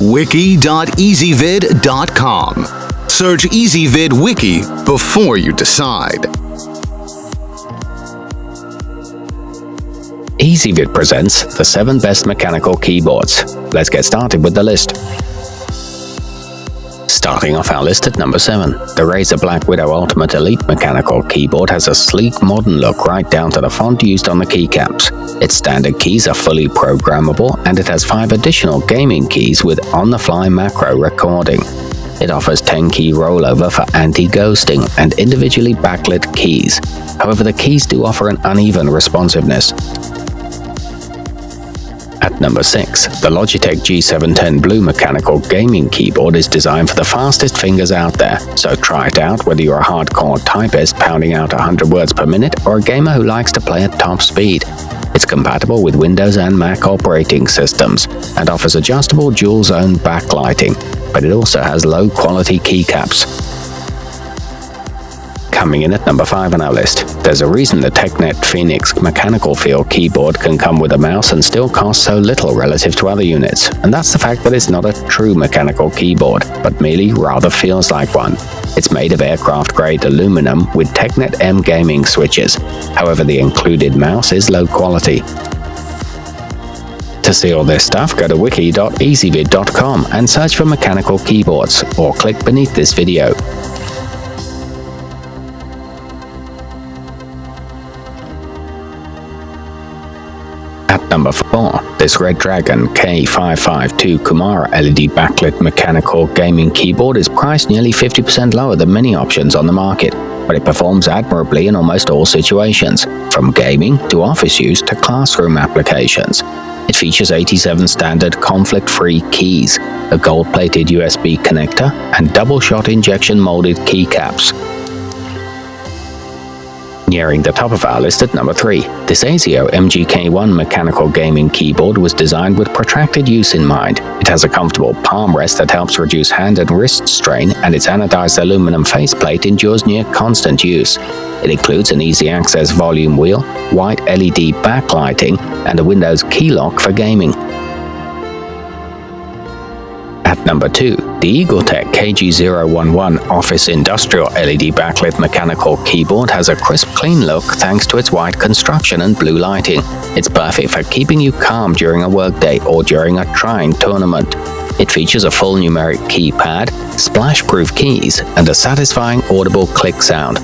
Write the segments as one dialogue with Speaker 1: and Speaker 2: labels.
Speaker 1: Wiki.ezvid.com. Search EasyVid Wiki before you decide.
Speaker 2: EasyVid presents the 7 best mechanical keyboards. Let's get started with the list. Starting off our list at number 7, the Razer BlackWidow Ultimate Elite mechanical keyboard has a sleek, modern look right down to the font used on the keycaps. Its standard keys are fully programmable, and it has 5 additional gaming keys with on-the-fly macro recording. It offers 10-key rollover for anti-ghosting and individually backlit keys. However, the keys do offer an uneven responsiveness. At number 6, the Logitech G710 Blue mechanical gaming keyboard is designed for the fastest fingers out there, so try it out whether you're a hardcore typist pounding out 100 words per minute or a gamer who likes to play at top speed. It's compatible with Windows and Mac operating systems and offers adjustable dual-zone backlighting, but it also has low-quality keycaps. Coming in at number 5 on our list, there's a reason the TeckNet Phoenix mechanical feel keyboard can come with a mouse and still cost so little relative to other units, and that's the fact that it's not a true mechanical keyboard, but merely rather feels like one. It's made of aircraft-grade aluminum with TeckNet M gaming switches. However, the included mouse is low quality. To see all this stuff, go to wiki.ezvid.com and search for mechanical keyboards, or click beneath this video. At number 4, this Redragon K552 KUMARA LED backlit mechanical gaming keyboard is priced nearly 50% lower than many options on the market, but it performs admirably in almost all situations, from gaming to office use to classroom applications. It features 87 standard conflict-free keys, a gold-plated USB connector, and double-shot injection molded keycaps. Nearing the top of our list at number 3, this Azio MGK1 mechanical gaming keyboard was designed with protracted use in mind. It has a comfortable palm rest that helps reduce hand and wrist strain, and its anodized aluminum faceplate endures near constant use. It includes an easy-access volume wheel, white LED backlighting, and a Windows key lock for gaming. At number 2, the EagleTec KG011 Office Industrial LED backlit mechanical keyboard has a crisp, clean look thanks to its white construction and blue lighting. It's perfect for keeping you calm during a workday or during a trying tournament. It features a full numeric keypad, splash-proof keys, and a satisfying audible click sound.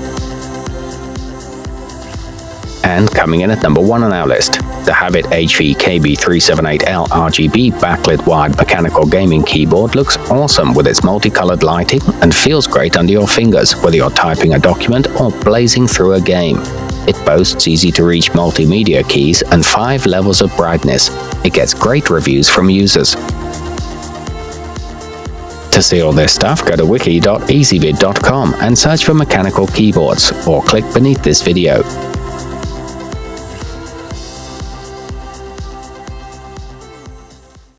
Speaker 2: And coming in at number 1 on our list, the Havit HV-KB378L RGB backlit wired mechanical gaming keyboard looks awesome with its multicolored lighting and feels great under your fingers, whether you're typing a document or blazing through a game. It boasts easy-to-reach multimedia keys and 5 levels of brightness. It gets great reviews from users. To see all this stuff, go to wiki.ezvid.com and search for mechanical keyboards, or click beneath this video.